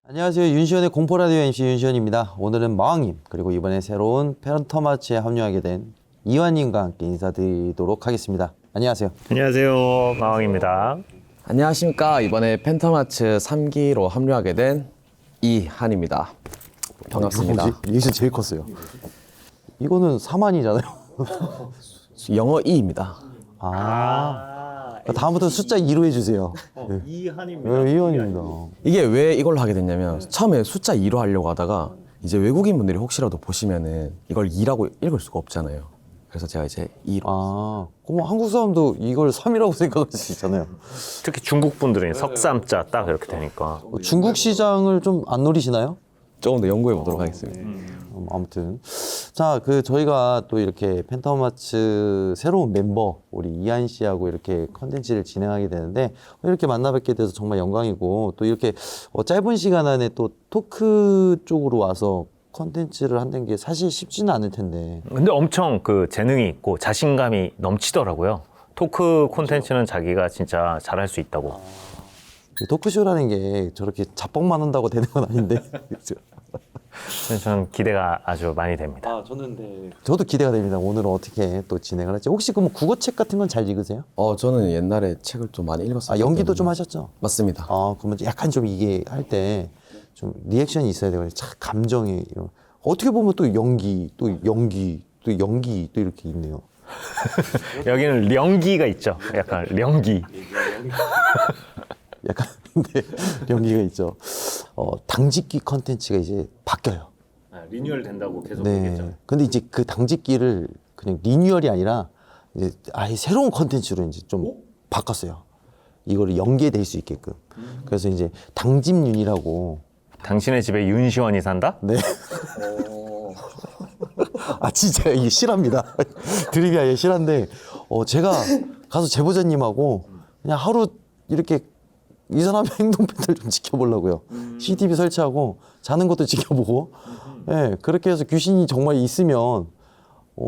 안녕하세요. 윤시원의 공포라디오 MC 윤시원입니다. 오늘은 마왕님 그리고 이번에 새로운 펜터마츠에 합류하게 된 이완님과 함께 인사드리도록 하겠습니다. 안녕하세요. 안녕하세요. 마왕입니다. 안녕하십니까. 이번에 펜터마츠 3기로 합류하게 된 이한입니다. 반갑습니다. 리액션 제일 컸어요. 이거는 4만이잖아요. 영어 E입니다. 다음부터 숫자 2로 해주세요. 네. 이한입니다. 네, 이완입니다. 이게 왜 이걸로 하게 됐냐면 처음에 숫자 2로 하려고 하다가 이제 외국인 분들이 혹시라도 보시면은 이걸 2라고 읽을 수가 없잖아요. 그래서 제가 이제 2로. 그럼 한국 사람도 이걸 3이라고 생각할 수 있잖아요. 특히 중국 분들은 석삼자 딱 이렇게 되니까. 중국 시장을 좀 안 노리시나요? 조금 더 연구해 보도록 하겠습니다. 아무튼 자, 저희가 또 이렇게 펜터마츠 새로운 멤버 우리 이한 씨하고 이렇게 컨텐츠를 진행하게 되는데 이렇게 만나 뵙게 돼서 정말 영광이고 또 이렇게 짧은 시간 안에 또 토크 쪽으로 와서 컨텐츠를 한다는 게 사실 쉽지는 않을 텐데. 근데 엄청 그 재능이 있고 자신감이 넘치더라고요. 토크 콘텐츠는 자기가 진짜 잘할 수 있다고. 토크쇼라는 게 저렇게 자뻑만 한다고 되는 건 아닌데. 저는 기대가 아주 많이 됩니다. 저도 기대가 됩니다. 오늘은 어떻게 또 진행을 할지. 혹시 그럼 국어책 같은 건 잘 읽으세요? 저는 옛날에 책을 좀 많이 읽었어요. 연기도 좀 하셨죠? 맞습니다. 그러면 약간 좀 이게 할 때 좀 리액션이 있어야 되거든요. 감정이 이런. 어떻게 보면 또 연기 또 이렇게 있네요. 여기는 령기가 있죠. 약간 령기. 약간 근데 연기가 있죠. 당직기 컨텐츠가 이제 바뀌어요. 리뉴얼 된다고 계속 네. 근데 이제 그 당직기를 그냥 리뉴얼이 아니라 이제 아예 새로운 컨텐츠로 이제 좀 바꿨어요. 이거를 연계될 수 있게끔. 그래서 이제 당집윤이라고. 당신의 집에 윤시원이 산다? 네. 진짜 이게 실화입니다. 드립이 아니라 실화인데, 제가 가서 제보자님하고 그냥 하루 이렇게 이 사람의 행동 패턴을 좀 지켜보려고요. CCTV 설치하고 자는 것도 지켜보고, 네, 그렇게 해서 귀신이 정말 있으면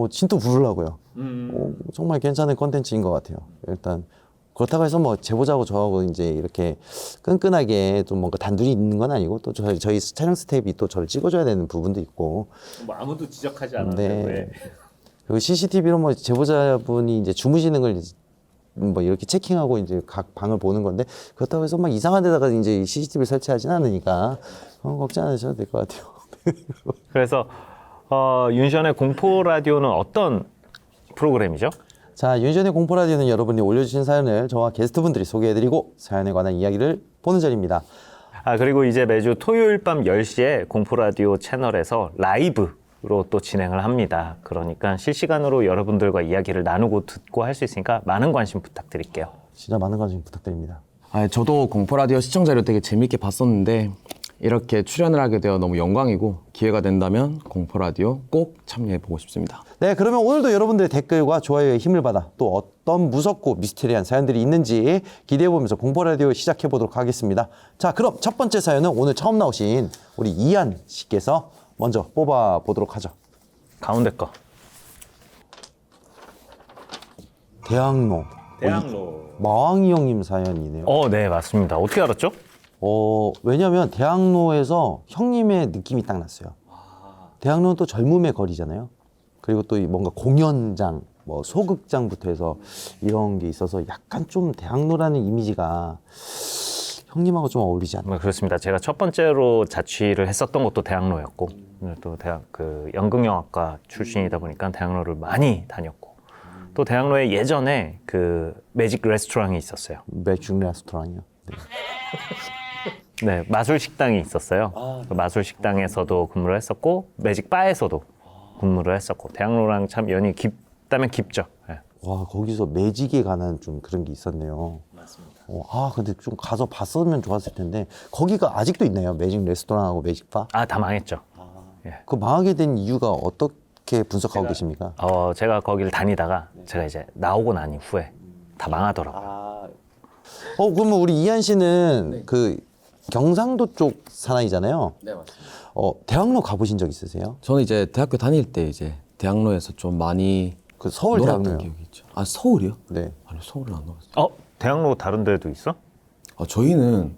진또 부르려고요. 정말 괜찮은 컨텐츠인 것 같아요. 일단 그렇다고 해서 뭐 제보자하고 저하고 이제 이렇게 끈끈하게 좀 뭔가 단둘이 있는 건 아니고 또 저희 촬영 스텝이 또 저를 찍어줘야 되는 부분도 있고. 뭐 아무도 지적하지 않았는데. 네. 그리고 CCTV로 뭐 제보자분이 이제 주무시는 걸 뭐 이렇게 체킹하고 이제 각 방을 보는 건데 그렇다고 해서 막 이상한 데다가 이제 CCTV 설치하진 않으니까 걱정 안 하셔도 될 것 같아요. 그래서 윤시원의 공포 라디오는 어떤 프로그램이죠? 자, 윤시원의 공포라디오는 여러분이 올려주신 사연을 저와 게스트분들이 소개해드리고 사연에 관한 이야기를 보는 자리입니다. 그리고 이제 매주 토요일 밤 10시에 공포 라디오 채널에서 라이브로 또 진행을 합니다. 그러니까 실시간으로 여러분들과 이야기를 나누고 듣고 할 수 있으니까 많은 관심 부탁드릴게요. 진짜 많은 관심 부탁드립니다. 저도 공포라디오 시청자로 되게 재밌게 봤었는데 이렇게 출연을 하게 되어 너무 영광이고 기회가 된다면 공포라디오 꼭 참여해보고 싶습니다. 네, 그러면 오늘도 여러분들의 댓글과 좋아요에 힘을 받아 또 어떤 무섭고 미스테리한 사연들이 있는지 기대해보면서 공포라디오 시작해보도록 하겠습니다. 자, 그럼 첫 번째 사연은 오늘 처음 나오신 우리 이한 씨께서 먼저 뽑아보도록 하죠. 가운데 거. 대학로. 마왕이 형님 사연이네요. 네, 맞습니다. 어떻게 알았죠? 왜냐면 대학로에서 형님의 느낌이 딱 났어요. 대학로는 또 젊음의 거리잖아요. 그리고 또 뭔가 공연장, 뭐 소극장부터 해서 이런 게 있어서 약간 좀 대학로라는 이미지가 형님하고 좀 어울리지 않나요? 그렇습니다. 제가 첫 번째로 자취를 했었던 곳도 대학로였고 또 연극영화과 출신이다 보니까 대학로를 많이 다녔고 또 대학로에 예전에 그 매직 레스토랑이 있었어요. 매직 레스토랑이요? 네, 마술 식당이 있었어요. 그 마술 식당에서도 근무를 했었고 매직 바에서도 근무를 했었고 대학로랑 참 연이 깊다면 깊죠. 네. 와, 거기서 매직에 관한 좀 그런 게 있었네요. 맞습니다. 근데 좀 가서 봤으면 좋았을 텐데 거기가 아직도 있나요? 매직 레스토랑하고 매직 바? 다 망했죠. 그 망하게 된 이유가 어떻게 분석하고 계십니까? 제가 거기를 다니다가 제가 이제 나오고 난 이후에 다 망하더라고요. 그러면 우리 이한 씨는 그 경상도 쪽 사나이잖아요. 네, 맞습니다. 대학로 가보신 적 있으세요? 저는 이제 대학교 다닐 때 이제 대학로에서 좀 많이 그 서울 놀았던 대학로요. 기억이 있죠. 아, 서울이요? 네. 아니, 서울은 안 놀았어요. 대학로 다른 데도 있어? 아, 저희는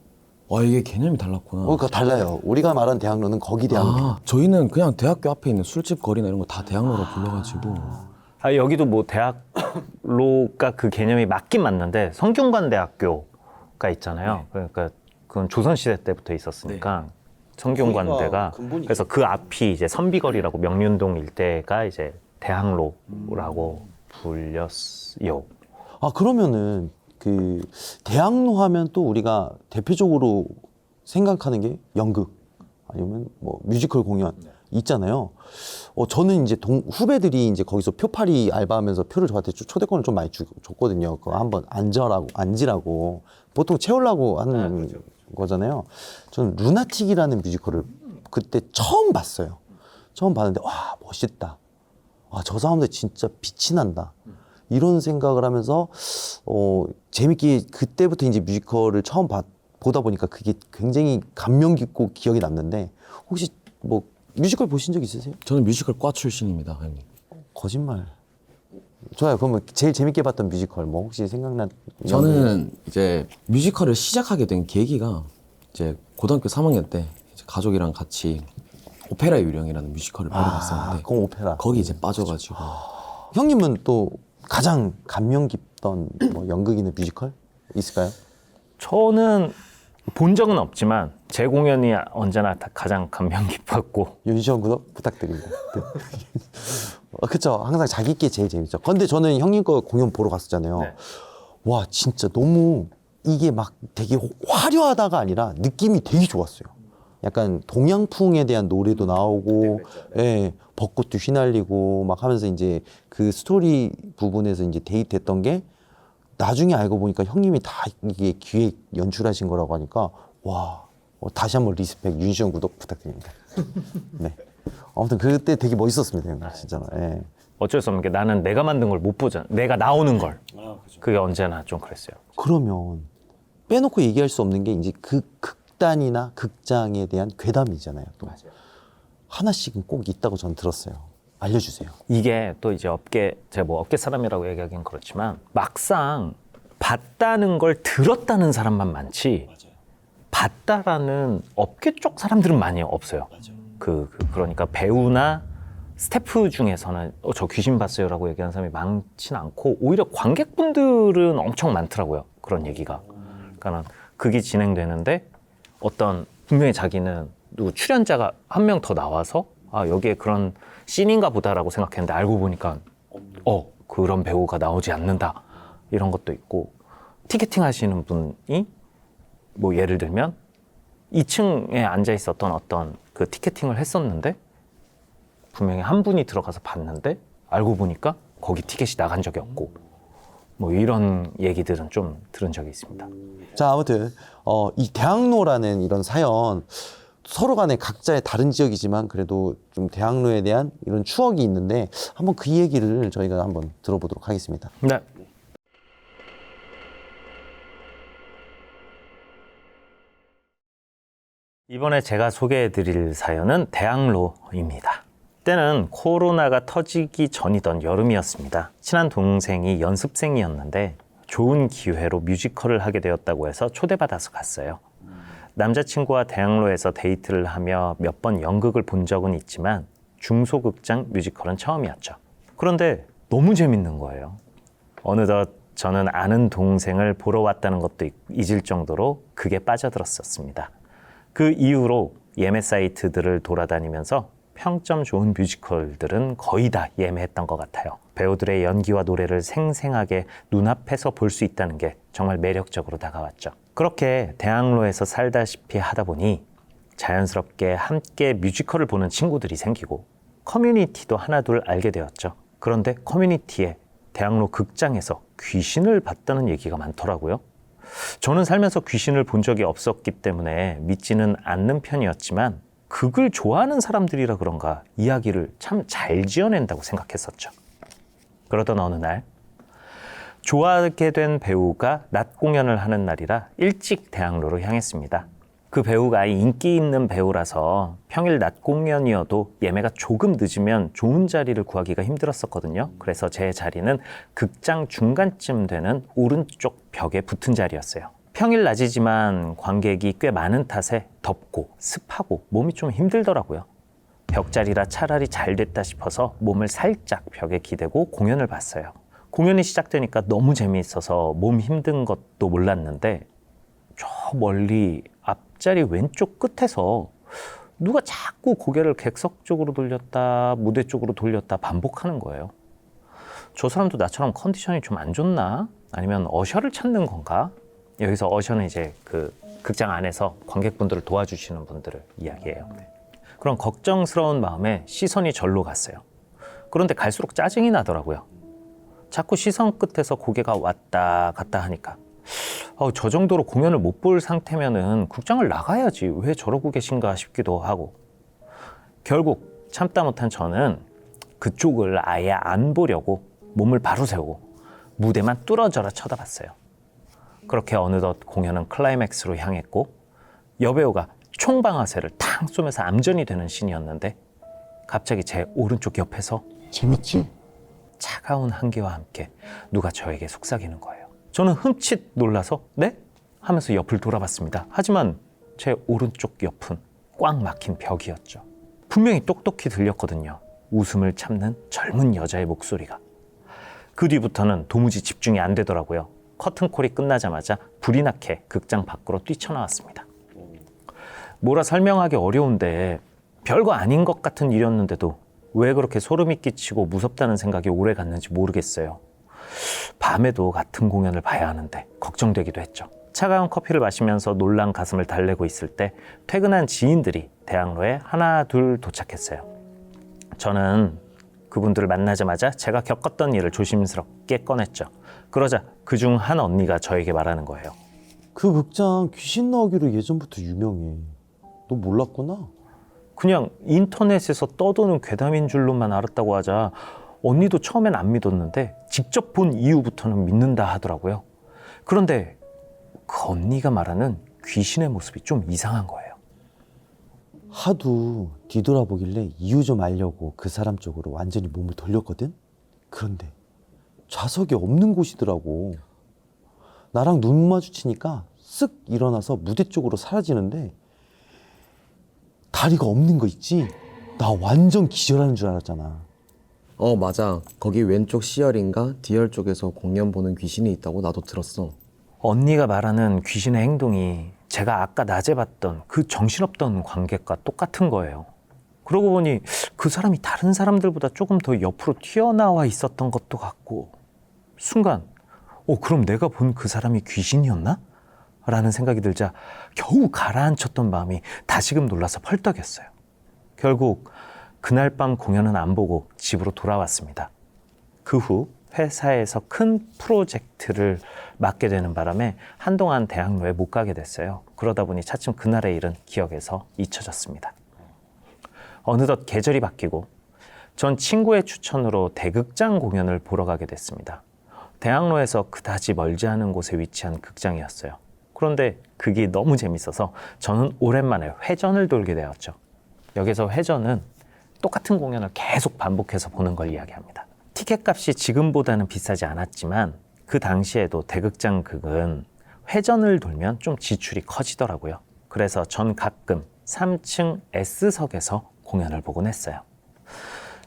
와, 이게 개념이 달랐구나. 그거 달라요. 우리가 말한 대학로는 거기 대학로. 아, 저희는 그냥 대학교 앞에 있는 술집 거리나 이런 거 다 대학로로 불러가지고. 여기도 뭐 대학로가 그 개념이 맞긴 맞는데 성균관대학교가 있잖아요. 그러니까 그건 조선시대 때부터 있었으니까 성균관대가 그래서 그 앞이 이제 선비거리라고 명륜동 일대가 이제 대학로라고 불렸어요. 아, 그러면은 그 대학로 하면 또 우리가 대표적으로 생각하는 게 연극 아니면 뭐 뮤지컬 공연 있잖아요. 저는 이제 후배들이 이제 거기서 표팔이 알바하면서 표를 저한테 초대권을 좀 많이 줬거든요. 그거 한번 앉으라고 보통 채우려고 하는 거잖아요. 저는 루나틱이라는 뮤지컬을 그때 처음 봤어요. 처음 봤는데 와, 멋있다. 와, 저 사람들 진짜 빛이 난다. 이런 생각을 하면서 재밌게 그때부터 이제 뮤지컬을 처음 보다 보니까 그게 굉장히 감명 깊고 기억이 남는데 혹시 뭐 뮤지컬 보신 적 있으세요? 저는 뮤지컬 과 출신입니다, 형님. 거짓말. 좋아요. 그러면 제일 재밌게 봤던 뮤지컬 뭐 혹시 생각난? 저는 이제 뮤지컬을 시작하게 된 계기가 이제 고등학교 3학년 때 이제 가족이랑 같이 오페라의 유령이라는 뮤지컬을 보러 갔었는데 그건 오페라. 거기 이제 빠져가지고 형님은 또 가장 감명 깊던 뭐 연극이나 뮤지컬 있을까요? 저는 본 적은 없지만 제 공연이 언제나 가장 감명 깊었고 윤시원 구독 부탁드립니다. 네. 그쵸. 항상 자기 게 제일 재밌죠. 근데 저는 형님 거 공연 보러 갔었잖아요. 네. 와, 진짜 너무 이게 막 되게 화려하다가 아니라 느낌이 되게 좋았어요. 약간 동양풍에 대한 노래도 나오고, 예, 벚꽃도 휘날리고 막 하면서 이제 그 스토리 부분에서 이제 데이트했던 게 나중에 알고 보니까 형님이 다 이게 기획 연출하신 거라고 하니까 와, 다시 한번 리스펙 윤시영 구독 부탁드립니다. 네. 아무튼 그때 되게 멋있었습니다, 형님. 진짜. 예. 어쩔 수 없는 게 나는 내가 만든 걸 못 보잖아. 내가 나오는 걸. 그게 언제나 좀 그랬어요. 그러면 빼놓고 얘기할 수 없는 게 이제 그 극단이나 극장에 대한 괴담이잖아요. 또 하나씩은 꼭 있다고 전 들었어요. 알려주세요. 이게 또 이제 제가 뭐 업계 사람이라고 얘기하기는 그렇지만 막상 봤다는 걸 들었다는 사람만 많지 봤다라는 업계 쪽 사람들은 많이 없어요. 그러니까 배우나 스태프 중에서는 저 귀신 봤어요라고 얘기하는 사람이 많지는 않고 오히려 관객분들은 엄청 많더라고요. 그런 얘기가. 그러니까 극이 진행되는데 분명히 자기는 누구 출연자가 한 명 더 나와서 여기에 그런 씬인가 보다라고 생각했는데 알고 보니까 그런 배우가 나오지 않는다 이런 것도 있고 티켓팅 하시는 분이 뭐 예를 들면 2층에 앉아 있었던 어떤 그 티켓팅을 했었는데 분명히 한 분이 들어가서 봤는데 알고 보니까 거기 티켓이 나간 적이 없고 뭐 이런 얘기들은 좀 들은 적이 있습니다. 자, 아무튼 이 대학로라는 이런 사연 서로 간에 각자의 다른 지역이지만 그래도 좀 대학로에 대한 이런 추억이 있는데 한번 그 얘기를 저희가 한번 들어보도록 하겠습니다. 네. 이번에 제가 소개해드릴 사연은 대학로입니다. 그때는 코로나가 터지기 전이던 여름이었습니다. 친한 동생이 연습생이었는데 좋은 기회로 뮤지컬을 하게 되었다고 해서 초대받아서 갔어요. 남자친구와 대학로에서 데이트를 하며 몇 번 연극을 본 적은 있지만 중소극장 뮤지컬은 처음이었죠. 그런데 너무 재밌는 거예요. 어느덧 저는 아는 동생을 보러 왔다는 것도 잊을 정도로 극에 빠져들었었습니다. 그 이후로 예매 사이트들을 돌아다니면서 평점 좋은 뮤지컬들은 거의 다 예매했던 것 같아요. 배우들의 연기와 노래를 생생하게 눈앞에서 볼 수 있다는 게 정말 매력적으로 다가왔죠. 그렇게 대학로에서 살다시피 하다 보니 자연스럽게 함께 뮤지컬을 보는 친구들이 생기고 커뮤니티도 하나둘 알게 되었죠. 그런데 커뮤니티에 대학로 극장에서 귀신을 봤다는 얘기가 많더라고요. 저는 살면서 귀신을 본 적이 없었기 때문에 믿지는 않는 편이었지만 극을 좋아하는 사람들이라 그런가 이야기를 참 잘 지어낸다고 생각했었죠. 그러던 어느 날 좋아하게 된 배우가 낮 공연을 하는 날이라 일찍 대학로로 향했습니다. 그 배우가 인기 있는 배우라서 평일 낮 공연이어도 예매가 조금 늦으면 좋은 자리를 구하기가 힘들었었거든요. 그래서 제 자리는 극장 중간쯤 되는 오른쪽 벽에 붙은 자리였어요. 평일 낮이지만 관객이 꽤 많은 탓에 덥고 습하고 몸이 좀 힘들더라고요. 벽자리라 차라리 잘 됐다 싶어서 몸을 살짝 벽에 기대고 공연을 봤어요. 공연이 시작되니까 너무 재미있어서 몸 힘든 것도 몰랐는데 저 멀리 앞자리 왼쪽 끝에서 누가 자꾸 고개를 객석 쪽으로 돌렸다 무대 쪽으로 돌렸다 반복하는 거예요. 저 사람도 나처럼 컨디션이 좀 안 좋나? 아니면 어셔를 찾는 건가? 여기서 어셔는 이제 그 극장 안에서 관객분들을 도와주시는 분들을 이야기해요. 그런 걱정스러운 마음에 시선이 절로 갔어요. 그런데 갈수록 짜증이 나더라고요. 자꾸 시선 끝에서 고개가 왔다 갔다 하니까 저 정도로 공연을 못 볼 상태면은 극장을 나가야지 왜 저러고 계신가 싶기도 하고 결국 참다 못한 저는 그쪽을 아예 안 보려고 몸을 바로 세우고 무대만 뚫어져라 쳐다봤어요. 그렇게 어느덧 공연은 클라이맥스로 향했고 여배우가 총방아쇠를 탕 쏘면서 암전이 되는 씬이었는데 갑자기 제 오른쪽 옆에서 재밌지? 차가운 한기와 함께 누가 저에게 속삭이는 거예요. 저는 흠칫 놀라서 네? 하면서 옆을 돌아봤습니다. 하지만 제 오른쪽 옆은 꽉 막힌 벽이었죠. 분명히 똑똑히 들렸거든요. 웃음을 참는 젊은 여자의 목소리가. 그 뒤부터는 도무지 집중이 안 되더라고요. 커튼콜이 끝나자마자 불이 나게 극장 밖으로 뛰쳐나왔습니다. 뭐라 설명하기 어려운데 별거 아닌 것 같은 일이었는데도 왜 그렇게 소름이 끼치고 무섭다는 생각이 오래 갔는지 모르겠어요. 밤에도 같은 공연을 봐야 하는데 걱정되기도 했죠. 차가운 커피를 마시면서 놀란 가슴을 달래고 있을 때 퇴근한 지인들이 대학로에 하나 둘 도착했어요. 저는 그분들을 만나자마자 제가 겪었던 일을 조심스럽게 꺼냈죠. 그러자 그중 한 언니가 저에게 말하는 거예요. 그 극장 귀신 나오기로 예전부터 유명해. 너 몰랐구나? 그냥 인터넷에서 떠도는 괴담인 줄로만 알았다고 하자 언니도 처음엔 안 믿었는데 직접 본 이후부터는 믿는다 하더라고요. 그런데 그 언니가 말하는 귀신의 모습이 좀 이상한 거예요. 하도 뒤돌아보길래 이유 좀 알려고 그 사람 쪽으로 완전히 몸을 돌렸거든? 그런데 좌석이 없는 곳이더라고. 나랑 눈 마주치니까 쓱 일어나서 무대 쪽으로 사라지는데 다리가 없는 거 있지? 나 완전 기절하는 줄 알았잖아. 맞아. 거기 왼쪽 C열인가 D열 쪽에서 공연 보는 귀신이 있다고 나도 들었어. 언니가 말하는 귀신의 행동이 제가 아까 낮에 봤던 그 정신없던 관객과 똑같은 거예요. 그러고 보니 그 사람이 다른 사람들보다 조금 더 옆으로 튀어나와 있었던 것도 같고 순간 그럼 내가 본 그 사람이 귀신이었나? 라는 생각이 들자 겨우 가라앉혔던 마음이 다시금 놀라서 펄떡였어요. 결국 그날 밤 공연은 안 보고 집으로 돌아왔습니다. 그 후 회사에서 큰 프로젝트를 맡게 되는 바람에 한동안 대학로에 못 가게 됐어요. 그러다 보니 차츰 그날의 일은 기억에서 잊혀졌습니다. 어느덧 계절이 바뀌고 전 친구의 추천으로 대극장 공연을 보러 가게 됐습니다. 대학로에서 그다지 멀지 않은 곳에 위치한 극장이었어요. 그런데 그게 너무 재밌어서 저는 오랜만에 회전을 돌게 되었죠. 여기서 회전은 똑같은 공연을 계속 반복해서 보는 걸 이야기합니다. 티켓 값이 지금보다는 비싸지 않았지만 그 당시에도 대극장 극은 회전을 돌면 좀 지출이 커지더라고요. 그래서 전 가끔 3층 S석에서 공연을 보곤 했어요.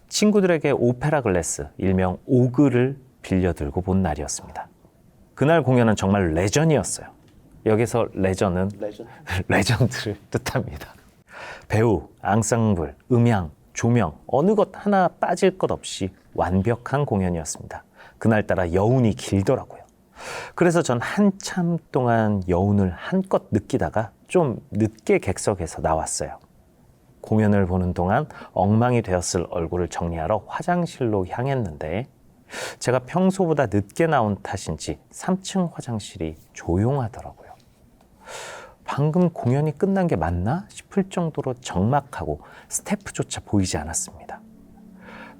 친구들에게 오페라 글래스, 일명 오그를 빌려들고 본 날이었습니다. 그날 공연은 정말 레전이었어요. 여기서 레전은 레전드를 뜻합니다. 배우, 앙상블, 음향, 조명 어느 것 하나 빠질 것 없이 완벽한 공연이었습니다. 그날따라 여운이 길더라고요. 그래서 전 한참 동안 여운을 한껏 느끼다가 좀 늦게 객석에서 나왔어요. 공연을 보는 동안 엉망이 되었을 얼굴을 정리하러 화장실로 향했는데 제가 평소보다 늦게 나온 탓인지 3층 화장실이 조용하더라고요. 방금 공연이 끝난 게 맞나 싶을 정도로 적막하고 스태프조차 보이지 않았습니다.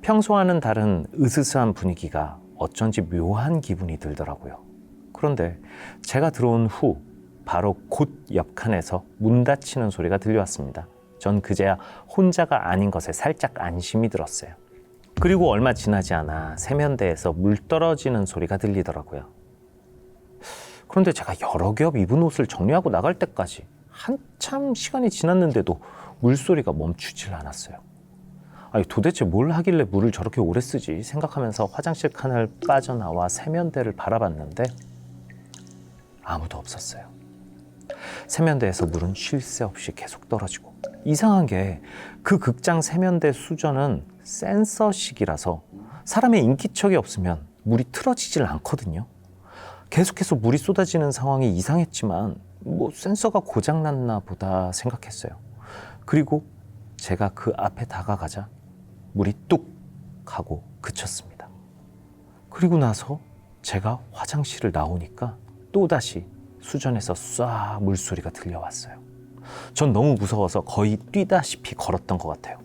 평소와는 다른 으스스한 분위기가 어쩐지 묘한 기분이 들더라고요. 그런데 제가 들어온 후 바로 곧 옆칸에서 문 닫히는 소리가 들려왔습니다. 전 그제야 혼자가 아닌 것에 살짝 안심이 들었어요. 그리고 얼마 지나지 않아 세면대에서 물 떨어지는 소리가 들리더라고요. 그런데 제가 여러 겹 입은 옷을 정리하고 나갈 때까지 한참 시간이 지났는데도 물소리가 멈추질 않았어요. 아니, 도대체 뭘 하길래 물을 저렇게 오래 쓰지 생각하면서 화장실 칸을 빠져나와 세면대를 바라봤는데 아무도 없었어요. 세면대에서 물은 쉴 새 없이 계속 떨어지고, 이상한 게 그 극장 세면대 수전은 센서식이라서 사람의 인기척이 없으면 물이 틀어지질 않거든요. 계속해서 물이 쏟아지는 상황이 이상했지만 센서가 고장났나 보다 생각했어요. 그리고 제가 그 앞에 다가가자 물이 뚝 하고 그쳤습니다. 그리고 나서 제가 화장실을 나오니까 또다시 수전에서 쏴 물소리가 들려왔어요. 전 너무 무서워서 거의 뛰다시피 걸었던 것 같아요.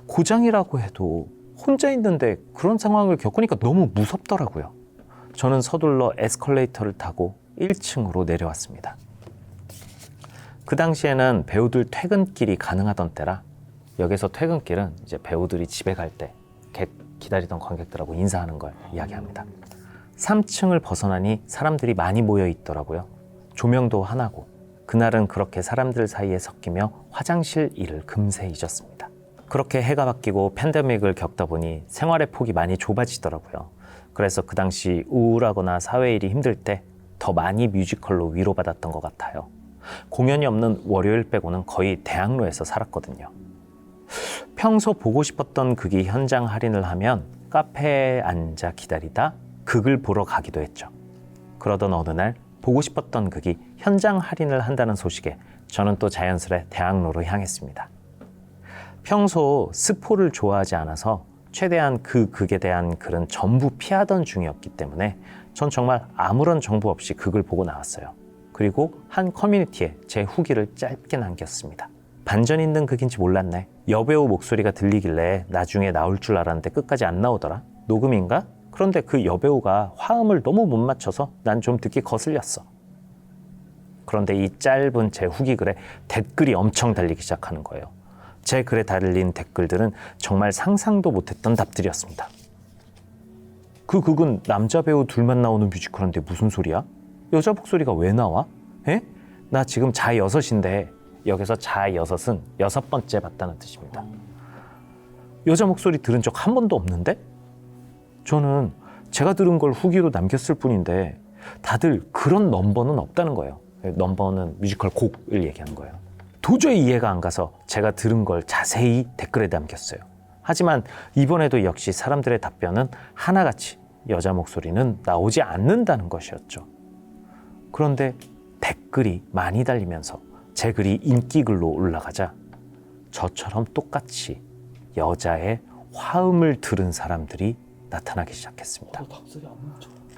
고장이라고 해도 혼자 있는데 그런 상황을 겪으니까 너무 무섭더라고요. 저는 서둘러 에스컬레이터를 타고 1층으로 내려왔습니다. 그 당시에는 배우들 퇴근길이 가능하던 때라 역에서 퇴근길은 이제 배우들이 집에 갈 때 기다리던 관객들하고 인사하는 걸 이야기합니다. 3층을 벗어나니 사람들이 많이 모여 있더라고요. 조명도 하나고 그날은 그렇게 사람들 사이에 섞이며 화장실 일을 금세 잊었습니다. 그렇게 해가 바뀌고 팬데믹을 겪다 보니 생활의 폭이 많이 좁아지더라고요. 그래서 그 당시 우울하거나 사회일이 힘들 때 더 많이 뮤지컬로 위로받았던 것 같아요. 공연이 없는 월요일 빼고는 거의 대학로에서 살았거든요. 평소 보고 싶었던 극이 현장 할인을 하면 카페에 앉아 기다리다 극을 보러 가기도 했죠. 그러던 어느 날 보고 싶었던 극이 현장 할인을 한다는 소식에 저는 또 자연스레 대학로로 향했습니다. 평소 스포를 좋아하지 않아서 최대한 그 극에 대한 글은 전부 피하던 중이었기 때문에 전 정말 아무런 정보 없이 극을 보고 나왔어요. 그리고 한 커뮤니티에 제 후기를 짧게 남겼습니다. 반전 있는 극인지 몰랐네. 여배우 목소리가 들리길래 나중에 나올 줄 알았는데 끝까지 안 나오더라. 녹음인가? 그런데 그 여배우가 화음을 너무 못 맞춰서 난 좀 듣기 거슬렸어. 그런데 이 짧은 제 후기 글에 댓글이 엄청 달리기 시작하는 거예요. 제 글에 달린 댓글들은 정말 상상도 못했던 답들이었습니다. 그 극은 남자 배우 둘만 나오는 뮤지컬인데 무슨 소리야? 여자 목소리가 왜 나와? 에? 나 지금 자6인데 여기서 자6은 6번째 봤다는 뜻입니다. 여자 목소리 들은 적 한 번도 없는데? 저는 제가 들은 걸 후기로 남겼을 뿐인데 다들 그런 넘버는 없다는 거예요. 넘버는 뮤지컬 곡을 얘기하는 거예요. 도저히 이해가 안 가서 제가 들은 걸 자세히 댓글에 남겼어요. 하지만 이번에도 역시 사람들의 답변은 하나같이 여자 목소리는 나오지 않는다는 것이었죠. 그런데 댓글이 많이 달리면서 제 글이 인기글로 올라가자 저처럼 똑같이 여자의 화음을 들은 사람들이 나타나기 시작했습니다.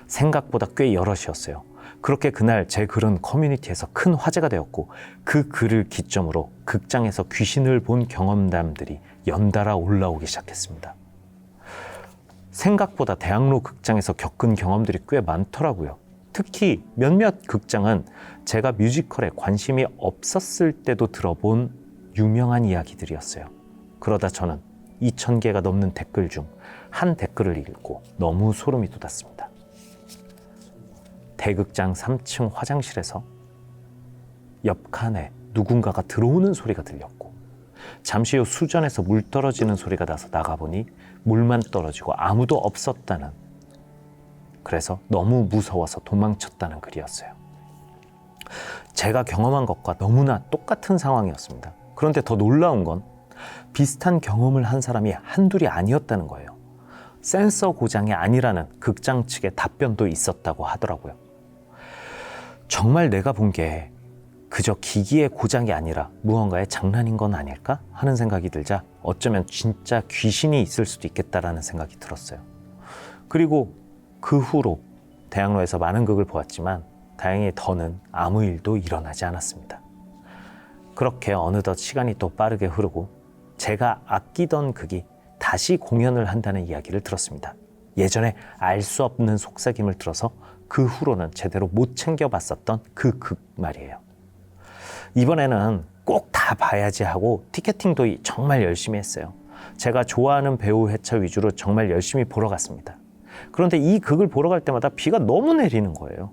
생각보다 꽤 여럿이었어요. 그렇게 그날 제 글은 커뮤니티에서 큰 화제가 되었고 그 글을 기점으로 극장에서 귀신을 본 경험담들이 연달아 올라오기 시작했습니다. 생각보다 대학로 극장에서 겪은 경험들이 꽤 많더라고요. 특히 몇몇 극장은 제가 뮤지컬에 관심이 없었을 때도 들어본 유명한 이야기들이었어요. 그러다 저는 2,000개가 넘는 댓글 중 한 댓글을 읽고 너무 소름이 돋았습니다. 대극장 3층 화장실에서 옆칸에 누군가가 들어오는 소리가 들렸고 잠시 후 수전에서 물 떨어지는 소리가 나서 나가보니 물만 떨어지고 아무도 없었다는, 그래서 너무 무서워서 도망쳤다는 글이었어요. 제가 경험한 것과 너무나 똑같은 상황이었습니다. 그런데 더 놀라운 건 비슷한 경험을 한 사람이 한둘이 아니었다는 거예요. 센서 고장이 아니라는 극장 측의 답변도 있었다고 하더라고요. 정말 내가 본 게 그저 기기의 고장이 아니라 무언가의 장난인 건 아닐까 하는 생각이 들자 어쩌면 진짜 귀신이 있을 수도 있겠다라는 생각이 들었어요. 그리고 그 후로 대학로에서 많은 극을 보았지만 다행히 더는 아무 일도 일어나지 않았습니다. 그렇게 어느덧 시간이 또 빠르게 흐르고 제가 아끼던 극이 다시 공연을 한다는 이야기를 들었습니다. 예전에 알 수 없는 속삭임을 들어서 그 후로는 제대로 못 챙겨봤었던 그 극 말이에요. 이번에는 꼭 다 봐야지 하고 티켓팅도 정말 열심히 했어요. 제가 좋아하는 배우 회차 위주로 정말 열심히 보러 갔습니다. 그런데 이 극을 보러 갈 때마다 비가 너무 내리는 거예요.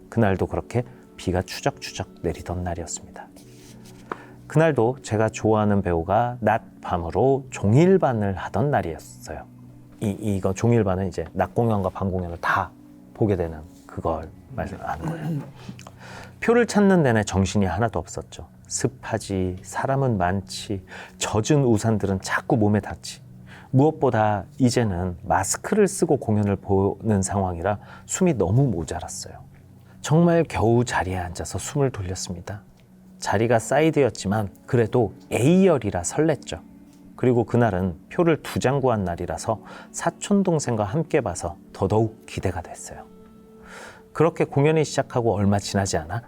그날도 그렇게 비가 추적추적 내리던 날이었습니다. 그날도 제가 좋아하는 배우가 낮 밤으로 종일반을 하던 날이었어요. 이거 종일반은 이제 낮 공연과 밤 공연을 다 보게 되는 그걸 말하는 거예요. 표를 찾는 내내 정신이 하나도 없었죠. 습하지, 사람은 많지, 젖은 우산들은 자꾸 몸에 닿지. 무엇보다 이제는 마스크를 쓰고 공연을 보는 상황이라 숨이 너무 모자랐어요. 정말 겨우 자리에 앉아서 숨을 돌렸습니다. 자리가 사이드였지만 그래도 A열이라 설렜죠. 그리고 그날은 표를 2장 구한 날이라서 사촌 동생과 함께 봐서 더더욱 기대가 됐어요. 그렇게 공연이 시작하고 얼마 지나지 않아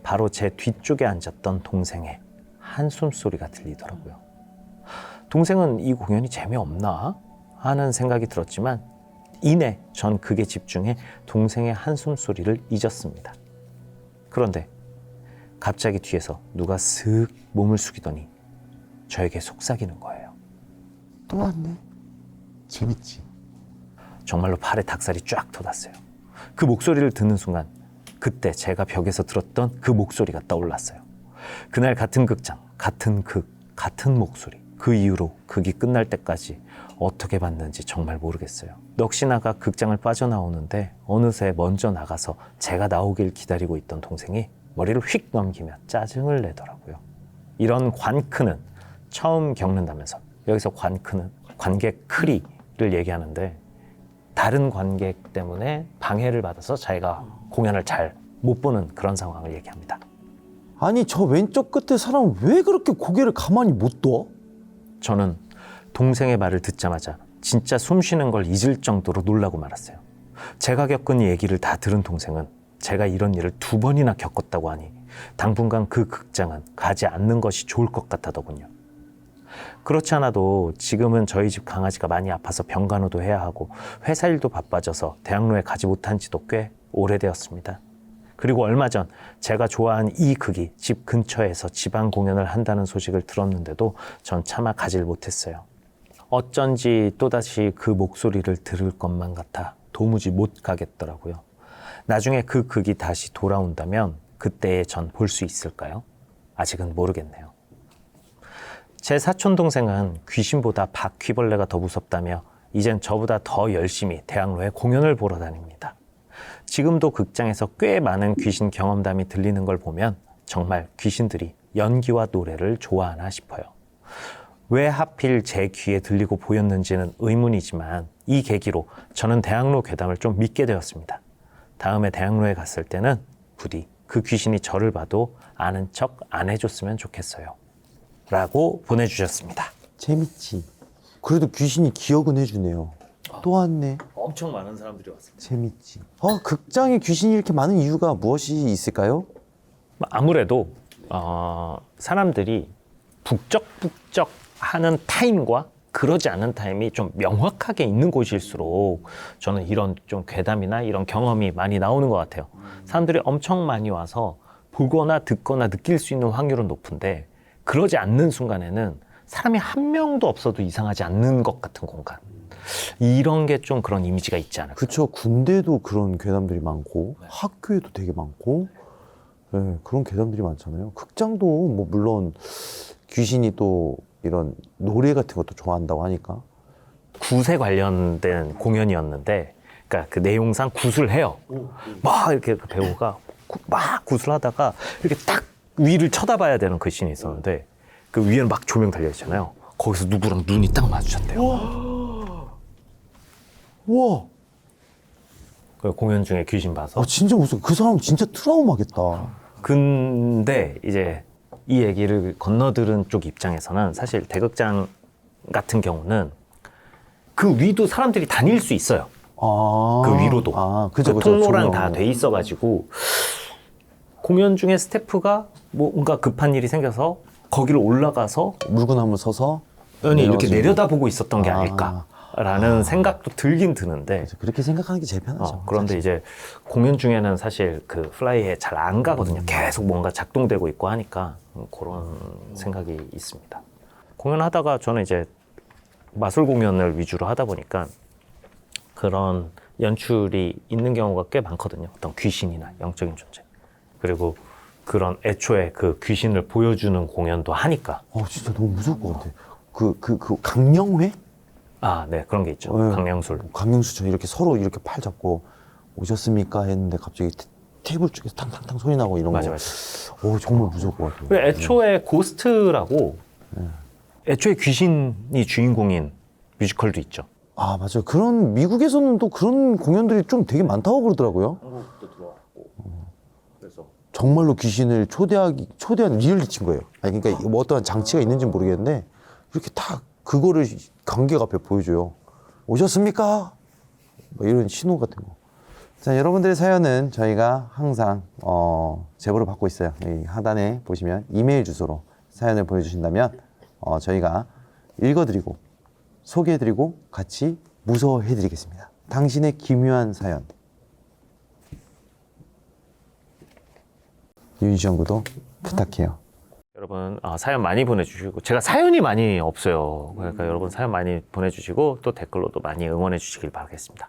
바로 제 뒤쪽에 앉았던 동생의 한숨 소리가 들리더라고요. 동생은 이 공연이 재미없나 하는 생각이 들었지만 이내 전 극에 집중해 동생의 한숨 소리를 잊었습니다. 그런데 갑자기 뒤에서 누가 슥 몸을 숙이더니 저에게 속삭이는 거예요. 또 왔네. 재밌지. 정말로 팔에 닭살이 쫙 돋았어요. 그 목소리를 듣는 순간 그때 제가 벽에서 들었던 그 목소리가 떠올랐어요. 그날 같은 극장, 같은 극, 같은 목소리. 그 이후로 극이 끝날 때까지 어떻게 봤는지 정말 모르겠어요. 넋이나가 극장을 빠져나오는데 어느새 먼저 나가서 제가 나오길 기다리고 있던 동생이 머리를 휙 넘기며 짜증을 내더라고요. 이런 관크는 처음 겪는다면서. 여기서 관크는 관객 크리를 얘기하는데 다른 관객 때문에 방해를 받아서 자기가 공연을 잘 못 보는 그런 상황을 얘기합니다. 아니 저 왼쪽 끝에 사람은 왜 그렇게 고개를 가만히 못 둬? 저는 동생의 말을 듣자마자 진짜 숨 쉬는 걸 잊을 정도로 놀라고 말았어요. 제가 겪은 얘기를 다 들은 동생은 제가 이런 일을 2번이나 겪었다고 하니 당분간 그 극장은 가지 않는 것이 좋을 것 같다더군요. 그렇지 않아도 지금은 저희 집 강아지가 많이 아파서 병간호도 해야 하고 회사 일도 바빠져서 대학로에 가지 못한 지도 꽤 오래되었습니다. 그리고 얼마 전 제가 좋아하는 이 극이 집 근처에서 지방 공연을 한다는 소식을 들었는데도 전 차마 가질 못했어요. 어쩐지 또다시 그 목소리를 들을 것만 같아 도무지 못 가겠더라고요. 나중에 그 극이 다시 돌아온다면 그때에 전 볼 수 있을까요? 아직은 모르겠네요. 제 사촌 동생은 귀신보다 바퀴벌레가 더 무섭다며 이젠 저보다 더 열심히 대학로에 공연을 보러 다닙니다. 지금도 극장에서 꽤 많은 귀신 경험담이 들리는 걸 보면 정말 귀신들이 연기와 노래를 좋아하나 싶어요. 왜 하필 제 귀에 들리고 보였는지는 의문이지만 이 계기로 저는 대학로 괴담을 좀 믿게 되었습니다. 다음에 대학로에 갔을 때는 부디 그 귀신이 저를 봐도 아는 척 안 해줬으면 좋겠어요. 라고 보내주셨습니다. 재밌지. 그래도 귀신이 기억은 해주네요. 또 왔네. 엄청 많은 사람들이 왔습니다. 재밌지. 극장에 귀신이 이렇게 많은 이유가 무엇이 있을까요? 아무래도 사람들이 북적북적 하는 타임과 그러지 않은 타임이 좀 명확하게 있는 곳일수록 저는 이런 좀 괴담이나 이런 경험이 많이 나오는 것 같아요. 사람들이 엄청 많이 와서 보거나 듣거나 느낄 수 있는 확률은 높은데 그러지 않는 순간에는 사람이 한 명도 없어도 이상하지 않는 것 같은 공간. 이런 게 좀 그런 이미지가 있지 않을까. 그쵸. 군대도 그런 괴담들이 많고 학교에도 되게 많고 네, 그런 괴담들이 많잖아요. 극장도 뭐 물론 귀신이 또 이런 노래 같은 것도 좋아한다고 하니까. 굿에 관련된 공연이었는데 그러니까 그 내용상 굿을 해요. 막 이렇게 그 배우가 막 굿을 하다가 이렇게 딱 위를 쳐다봐야 되는 그 씬이 있었는데 그 위에는 막 조명 달려 있잖아요. 거기서 누구랑 눈이 딱 마주쳤대요. 우와. 그 공연 중에 귀신 봐서. 진짜 무서워. 그 사람 진짜 트라우마겠다. 근데 이제 이 얘기를 건너들은 쪽 입장에서는 사실 대극장 같은 경우는 그 위도 사람들이 다닐 수 있어요. 그 위로도. 그죠, 그 그죠. 통로랑 다 돼 있어가지고 공연 중에 스태프가 뭔가 급한 일이 생겨서 거기를 올라가서 물구나무 서서 이렇게 내려가지고. 내려다보고 있었던 게 아닐까. 라는 생각도 들긴 드는데 그렇게 생각하는 게 제일 편하죠. 그런데 사실. 이제 공연 중에는 사실 그 플라이에 잘 안 가거든요. 계속 뭔가 작동되고 있고 하니까 그런 생각이 있습니다. 공연하다가 저는 이제 마술 공연을 위주로 하다 보니까 그런 연출이 있는 경우가 꽤 많거든요. 어떤 귀신이나 영적인 존재. 그리고 그런 애초에 그 귀신을 보여주는 공연도 하니까. 진짜 너무 무서울 것 같아. 그 강령회? 아, 네, 그런 게 있죠. 네. 강령술. 강령수죠. 이렇게 서로 이렇게 팔 잡고 오셨습니까? 했는데 갑자기 테이블 쪽에서 탕탕탕 소리 나고 이런 맞아, 거. 맞아. 정말 무서울 것 같아요. 그리고 애초에 고스트라고 애초에 귀신이 주인공인 뮤지컬도 있죠. 아, 맞아요. 그런 미국에서는 또 그런 공연들이 좀 되게 많다고 그러더라고요. 한국도 들어왔고. 그래서 정말로 귀신을 초대하는 리얼리티인 거예요. 아니, 그러니까 뭐 어떠한 장치가 있는지는 모르겠는데 이렇게 딱 그거를 관객 앞에 보여줘요. 오셨습니까? 뭐 이런 신호 같은 거. 자, 여러분들의 사연은 저희가 항상 제보를 받고 있어요. 여기 하단에 보시면 이메일 주소로 사연을 보내주신다면 저희가 읽어드리고 소개해드리고 같이 무서워해드리겠습니다. 당신의 기묘한 사연. 유인시연구도 부탁해요. 여러분 사연 많이 보내주시고 제가 사연이 많이 없어요. 그러니까 여러분 사연 많이 보내주시고 또 댓글로도 많이 응원해 주시길 바라겠습니다.